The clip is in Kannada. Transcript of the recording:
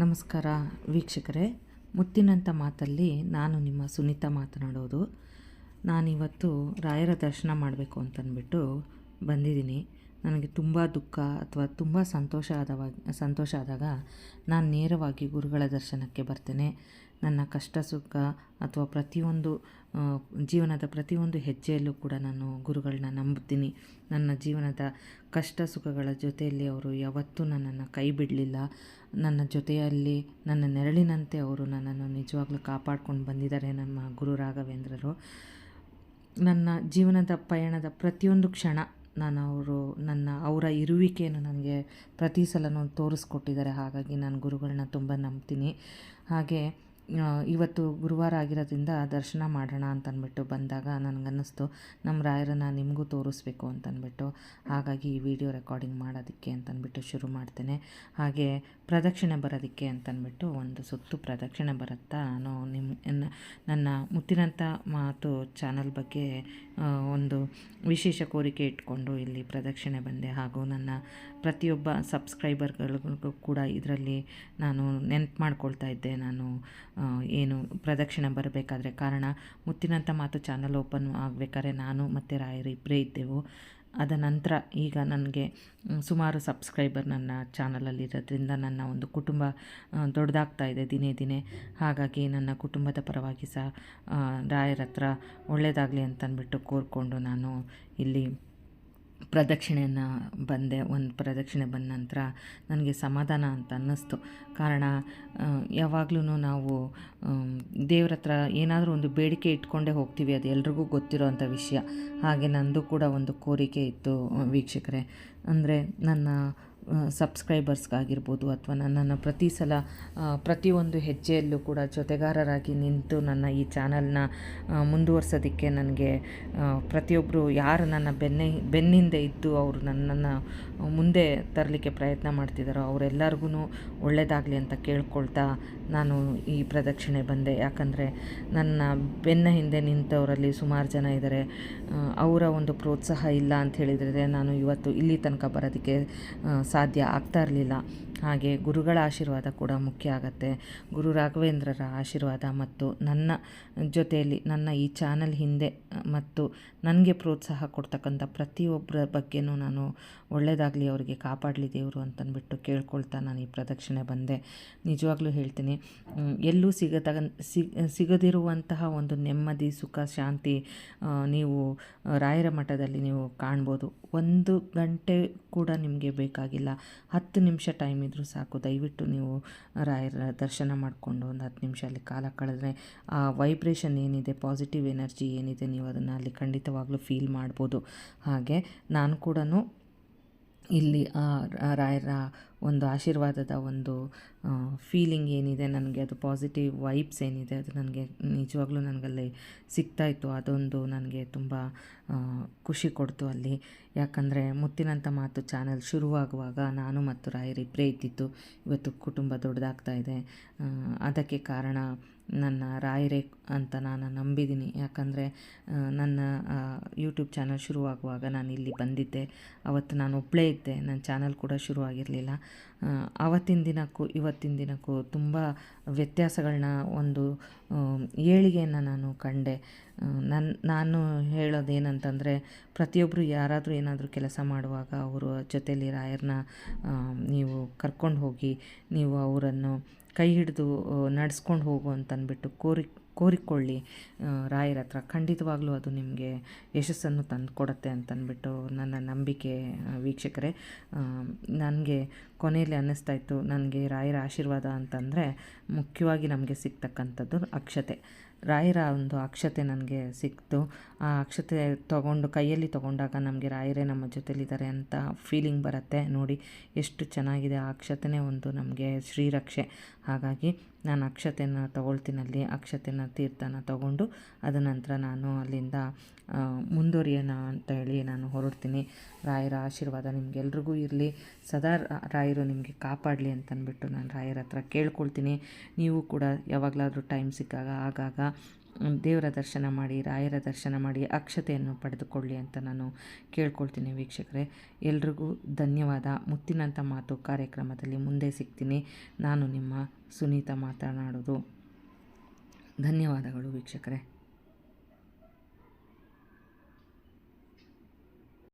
ನಮಸ್ಕಾರ ವೀಕ್ಷಕರೇ, ಮುತ್ತಿನಂಥ ಮಾತಲ್ಲಿ ನಾನು ನಿಮ್ಮ ಸುನೀತಾ ಮಾತನಾಡೋದು. ನಾನಿವತ್ತು ರಾಯರ ದರ್ಶನ ಮಾಡಬೇಕು ಅಂತಂದ್ಬಿಟ್ಟು ಬಂದಿದ್ದೀನಿ. ನನಗೆ ತುಂಬ ದುಃಖ ಅಥವಾ ತುಂಬ ಸಂತೋಷ ಆದಾಗ ನಾನು ನೇರವಾಗಿ ಗುರುಗಳ ದರ್ಶನಕ್ಕೆ ಬರ್ತೇನೆ. ನನ್ನ ಕಷ್ಟ ಸುಖ ಅಥವಾ ಜೀವನದ ಪ್ರತಿಯೊಂದು ಹೆಜ್ಜೆಯಲ್ಲೂ ಕೂಡ ನಾನು ಗುರುಗಳನ್ನ ನಂಬುತ್ತೀನಿ. ನನ್ನ ಜೀವನದ ಕಷ್ಟ ಸುಖಗಳ ಜೊತೆಯಲ್ಲಿ ಅವರು ಯಾವತ್ತೂ ನನ್ನನ್ನು ಕೈ ಬಿಡಲಿಲ್ಲ. ನನ್ನ ಜೊತೆಯಲ್ಲಿ ನನ್ನ ನೆರಳಿನಂತೆ ಅವರು ನನ್ನನ್ನು ನಿಜವಾಗ್ಲೂ ಕಾಪಾಡ್ಕೊಂಡು ಬಂದಿದ್ದಾರೆ ನಮ್ಮ ಗುರು ರಾಘವೇಂದ್ರರು. ನನ್ನ ಜೀವನದ ಪಯಣದ ಪ್ರತಿಯೊಂದು ಕ್ಷಣ ಅವರ ಇರುವಿಕೆಯನ್ನು ನನಗೆ ಪ್ರತಿ ಸಲನೂ ತೋರಿಸ್ಕೊಟ್ಟಿದ್ದಾರೆ. ಹಾಗಾಗಿ ನಾನು ಗುರುಗಳನ್ನ ತುಂಬ ನಂಬ್ತೀನಿ. ಹಾಗೆ ಇವತ್ತು ಗುರುವಾರ ಆಗಿರೋದ್ರಿಂದ ದರ್ಶನ ಮಾಡೋಣ ಅಂತಂದ್ಬಿಟ್ಟು ಬಂದಾಗ ನನಗನ್ನಿಸ್ತು ನಮ್ಮ ರಾಯರನ್ನು ನಿಮಗೂ ತೋರಿಸ್ಬೇಕು ಅಂತಂದ್ಬಿಟ್ಟು. ಹಾಗಾಗಿ ಈ ವಿಡಿಯೋ ರೆಕಾರ್ಡಿಂಗ್ ಮಾಡೋದಕ್ಕೆ ಅಂತಂದ್ಬಿಟ್ಟು ಶುರು ಮಾಡ್ತೇನೆ. ಹಾಗೆ ಪ್ರದಕ್ಷಿಣೆ ಬರೋದಕ್ಕೆ ಅಂತಂದ್ಬಿಟ್ಟು ಒಂದು ಸುತ್ತು ಪ್ರದಕ್ಷಿಣೆ ಬರುತ್ತಾ ನನ್ನ ಮುತ್ತಿನಂಥ ಮಾತು ಚಾನಲ್ ಬಗ್ಗೆ ಒಂದು ವಿಶೇಷ ಕೋರಿಕೆ ಇಟ್ಕೊಂಡು ಇಲ್ಲಿ ಪ್ರದಕ್ಷಿಣೆ ಬಂದೆ. ಹಾಗೂ ನನ್ನ ಪ್ರತಿಯೊಬ್ಬ ಸಬ್ಸ್ಕ್ರೈಬರ್ಗಳಿಗೂ ಕೂಡ ಇದರಲ್ಲಿ ನಾನು ನೆನಪು ಮಾಡ್ಕೊಳ್ತಾ ಇದ್ದೆ. ನಾನು ಏನು ಪ್ರದಕ್ಷಿಣೆ ಬರಬೇಕಾದ್ರೆ ಕಾರಣ ಮುತ್ತಿನಂಥ ಮಾತು ಚಾನಲ್ ಓಪನ್ ಆಗಬೇಕಾದ್ರೆ ನಾನು ಮತ್ತು ರಾಯರು ಇಬ್ಬರೇ ಇದ್ದೆವು. ಅದ ನಂತರ ಈಗ ನನಗೆ ಸುಮಾರು ಸಬ್ಸ್ಕ್ರೈಬರ್ ನನ್ನ ಚಾನಲಲ್ಲಿರೋದ್ರಿಂದ ನನ್ನ ಒಂದು ಕುಟುಂಬ ದೊಡ್ಡದಾಗ್ತಾ ಇದೆ ದಿನೇ ದಿನೇ. ಹಾಗಾಗಿ ನನ್ನ ಕುಟುಂಬದ ಪರವಾಗಿ ಸಹ ರಾಯರ ಹತ್ರ ಒಳ್ಳೆಯದಾಗಲಿ ಅಂತಂದ್ಬಿಟ್ಟು ಕೋರಿಕೊಂಡು ನಾನು ಇಲ್ಲಿ ಪ್ರದಕ್ಷಿಣೆಯನ್ನು ಬಂದೆ. ಒಂದು ಪ್ರದಕ್ಷಿಣೆ ಬಂದ ನಂತರ ನನಗೆ ಸಮಾಧಾನ ಅಂತ ಅನ್ನಿಸ್ತು. ಕಾರಣ ಯಾವಾಗಲೂ ನಾವು ದೇವ್ರ ಹತ್ರ ಏನಾದರೂ ಒಂದು ಬೇಡಿಕೆ ಇಟ್ಕೊಂಡೇ ಹೋಗ್ತೀವಿ, ಅದು ಎಲ್ರಿಗೂ ಗೊತ್ತಿರೋವಂಥ ವಿಷಯ. ಹಾಗೆ ನನ್ನದು ಕೂಡ ಒಂದು ಕೋರಿಕೆ ಇತ್ತು ವೀಕ್ಷಕರೇ. ಅಂದರೆ ನನ್ನ ಸಬ್ಸ್ಕ್ರೈಬರ್ಸ್ಗಾಗಿರ್ಬೋದು ಅಥವಾ ನನ್ನನ್ನು ಪ್ರತಿ ಸಲ ಪ್ರತಿಯೊಂದು ಹೆಜ್ಜೆಯಲ್ಲೂ ಕೂಡ ಜೊತೆಗಾರರಾಗಿ ನಿಂತು ನನ್ನ ಈ ಚಾನಲ್ನ ಮುಂದುವರ್ಸೋದಕ್ಕೆ ನನಗೆ ಪ್ರತಿಯೊಬ್ಬರು ಯಾರು ನನ್ನ ಬೆನ್ನಿಂದೆ ಇದ್ದು ಅವರು ನನ್ನನ್ನು ಮುಂದೆ ತರಲಿಕ್ಕೆ ಪ್ರಯತ್ನ ಮಾಡ್ತಿದ್ದಾರೋ ಅವರೆಲ್ಲರಿಗೂ ಒಳ್ಳೆಯದಾಗಲಿ ಅಂತ ಕೇಳ್ಕೊಳ್ತಾ ನಾನು ಈ ಪ್ರದಕ್ಷಿಣೆ ಬಂದೆ. ಯಾಕಂದರೆ ನನ್ನ ಬೆನ್ನ ಹಿಂದೆ ನಿಂತವರಲ್ಲಿ ಸುಮಾರು ಜನ ಇದ್ದಾರೆ. ಅವರ ಒಂದು ಪ್ರೋತ್ಸಾಹ ಇಲ್ಲ ಅಂತ ಹೇಳಿದರೆ ನಾನು ಇವತ್ತು ಇಲ್ಲಿ ತನಕ ಬರೋದಕ್ಕೆ ಸಾಧ್ಯ ಆಗ್ತಾ ಇರಲಿಲ್ಲ. ಹಾಗೆ ಗುರುಗಳ ಆಶೀರ್ವಾದ ಕೂಡ ಮುಖ್ಯ ಆಗುತ್ತೆ. ಗುರು ರಾಘವೇಂದ್ರರ ಆಶೀರ್ವಾದ ಮತ್ತು ನನ್ನ ಜೊತೆಯಲ್ಲಿ ನನ್ನ ಈ ಚಾನಲ್ ಹಿಂದೆ ಮತ್ತು ನನಗೆ ಪ್ರೋತ್ಸಾಹ ಕೊಡ್ತಕ್ಕಂಥ ಪ್ರತಿಯೊಬ್ಬರ ಬಗ್ಗೆನೂ ನಾನು ಒಳ್ಳೆಯದಾಗಲಿ, ಅವರಿಗೆ ಕಾಪಾಡಲಿ ದೇವರು ಅಂತಂದ್ಬಿಟ್ಟು ಕೇಳ್ಕೊಳ್ತಾ ನಾನು ಈ ಪ್ರದಕ್ಷಿಣೆ ಬಂದೆ. ನಿಜವಾಗ್ಲೂ ಹೇಳ್ತೀನಿ, ಎಲ್ಲೂ ಸಿಗದಿರುವಂತಹ ಒಂದು ನೆಮ್ಮದಿ, ಸುಖ, ಶಾಂತಿ ನೀವು ರಾಯರ ಮಠದಲ್ಲಿ ನೀವು ಕಾಣ್ಬೋದು. 1 ಗಂಟೆ ಕೂಡ ನಿಮಗೆ ಬೇಕಾಗಿಲ್ಲ, 10 ನಿಮಿಷ ಟೈಮ್ ಇದ್ದರೂ ಸಾಕು. ದಯವಿಟ್ಟು ನೀವು ರಾಯರ ದರ್ಶನ ಮಾಡಿಕೊಂಡು ಒಂದು 10 ನಿಮಿಷ ಅಲ್ಲಿ ಕಾಲ ಕಳೆದ್ರೆ ಆ ವೈಬ್ರೇಷನ್ ಏನಿದೆ, ಪಾಸಿಟಿವ್ ಎನರ್ಜಿ ಏನಿದೆ, ನೀವು ಅದನ್ನು ಅಲ್ಲಿ ಖಂಡಿತವಾಗ್ಲೂ ಫೀಲ್ ಮಾಡ್ಬೋದು. ಹಾಗೆ ನಾನು ಕೂಡ ಇಲ್ಲಿ ರಾಯರ ಒಂದು ಆಶೀರ್ವಾದದ ಒಂದು ಫೀಲಿಂಗ್ ಏನಿದೆ, ನನಗೆ ಅದು ಪಾಸಿಟಿವ್ ವೈಬ್ಸ್ ಏನಿದೆ ಅದು ನನಗೆ ನಿಜವಾಗ್ಲೂ ನನಗಲ್ಲಿ ಸಿಗ್ತಾಯಿತ್ತು. ಅದೊಂದು ನನಗೆ ತುಂಬ ಖುಷಿ ಕೊಡ್ತು ಅಲ್ಲಿ. ಯಾಕಂದರೆ ಮುತ್ತಿನಂಥ ಮಾತು ಚಾನಲ್ ಶುರುವಾಗುವಾಗ ನಾನು ಮತ್ತು ರಾಯರು ಇಬ್ಬರೇ ಇದ್ದಿತ್ತು. ಇವತ್ತು ಕುಟುಂಬ ದೊಡ್ಡದಾಗ್ತಾ ಇದೆ. ಅದಕ್ಕೆ ಕಾರಣ ನನ್ನ ರಾಯರೇ ಅಂತ ನಾನು ನಂಬಿದ್ದೀನಿ. ಯಾಕಂದರೆ ನನ್ನ ಯೂಟ್ಯೂಬ್ ಚಾನಲ್ ಶುರುವಾಗುವಾಗ ನಾನು ಇಲ್ಲಿ ಬಂದಿದ್ದೆ. ಅವತ್ತು ನಾನು ಒಬ್ಬಳೇ ಇದ್ದೆ, ನನ್ನ ಚಾನಲ್ ಕೂಡ ಶುರುವಾಗಿರಲಿಲ್ಲ. ಆವತ್ತಿನ ದಿನಕ್ಕೂ ಇವತ್ತಿನ ದಿನಕ್ಕೂ ತುಂಬ ವ್ಯತ್ಯಾಸಗಳನ್ನ, ಒಂದು ಏಳಿಗೆಯನ್ನು ನಾನು ಕಂಡೆ. ನಾನು ಹೇಳೋದೇನಂತಂದರೆ, ಪ್ರತಿಯೊಬ್ಬರು ಯಾರಾದರೂ ಏನಾದರೂ ಕೆಲಸ ಮಾಡುವಾಗ ಅವರು ಜೊತೆಯಲ್ಲಿ ರಾಯರನ್ನ ನೀವು ಕರ್ಕೊಂಡು ಹೋಗಿ, ನೀವು ಅವರನ್ನು ಕೈ ಹಿಡಿದು ನಡೆಸ್ಕೊಂಡು ಹೋಗು ಅಂತಂದ್ಬಿಟ್ಟು ಕೋರಿಕೊಳ್ಳಿ ರಾಯರ ಹತ್ರ. ಖಂಡಿತವಾಗ್ಲೂ ಅದು ನಿಮಗೆ ಯಶಸ್ಸನ್ನು ತಂದು ಕೊಡುತ್ತೆ ಅಂತಂದ್ಬಿಟ್ಟು ನನ್ನ ನಂಬಿಕೆ ವೀಕ್ಷಕರೇ. ನನಗೆ ಕೊನೆಯಲ್ಲಿ ಅನ್ನಿಸ್ತಾಯಿತ್ತು, ನನಗೆ ರಾಯರ ಆಶೀರ್ವಾದ ಅಂತಂದರೆ ಮುಖ್ಯವಾಗಿ ನಮಗೆ ಸಿಗ್ತಕ್ಕಂಥದ್ದು ಅಕ್ಷತೆ. ರಾಯರ ಒಂದು ಅಕ್ಷತೆ ನನಗೆ ಸಿಕ್ತು. ಆ ಅಕ್ಷತೆ ಕೈಯಲ್ಲಿ ತೊಗೊಂಡಾಗ ನಮಗೆ ರಾಯರೇ ನಮ್ಮ ಜೊತೆಲಿದ್ದಾರೆ ಅಂತ ಫೀಲಿಂಗ್ ಬರುತ್ತೆ. ನೋಡಿ ಎಷ್ಟು ಚೆನ್ನಾಗಿದೆ. ಆ ಅಕ್ಷತೆನೇ ಒಂದು ನಮಗೆ ಶ್ರೀರಕ್ಷೆ. ಹಾಗಾಗಿ ನಾನು ಅಕ್ಷತೆಯನ್ನು ತೊಗೊಳ್ತೀನಲ್ಲಿ, ಅಕ್ಷತೆನ ತೀರ್ಥನ ತೊಗೊಂಡು ಅದ ನಂತರ ನಾನು ಅಲ್ಲಿಂದ ಮುಂದುವರಿಯೋಣ ಅಂತ ಹೇಳಿ ನಾನು ಹೊರಡ್ತೀನಿ. ರಾಯರ ಆಶೀರ್ವಾದ ನಿಮಗೆಲ್ರಿಗೂ ಇರಲಿ, ಸದಾ ರಾಯರು ನಿಮಗೆ ಕಾಪಾಡಲಿ ಅಂತಂದ್ಬಿಟ್ಟು ನಾನು ರಾಯರ ಹತ್ರ ಕೇಳ್ಕೊಳ್ತೀನಿ. ನೀವು ಕೂಡ ಯಾವಾಗಲಾದರೂ ಟೈಮ್ ಸಿಕ್ಕಾಗ ಆಗಾಗ ದೇವರ ದರ್ಶನ ಮಾಡಿ, ರಾಯರ ದರ್ಶನ ಮಾಡಿ ಅಕ್ಷತೆಯನ್ನು ಪಡೆದುಕೊಳ್ಳಿ ಅಂತ ನಾನು ಕೇಳ್ಕೊಳ್ತೀನಿ ವೀಕ್ಷಕರೇ. ಎಲ್ರಿಗೂ ಧನ್ಯವಾದ. ಮುತ್ತಿನಂಥ ಮಾತು ಕಾರ್ಯಕ್ರಮದಲ್ಲಿ ಮುಂದೆ ಸಿಗ್ತೀನಿ. ನಾನು ನಿಮ್ಮ ಸುನೀತಾ ಮಾತನಾಡೋದು. ಧನ್ಯವಾದಗಳು ವೀಕ್ಷಕರೇ.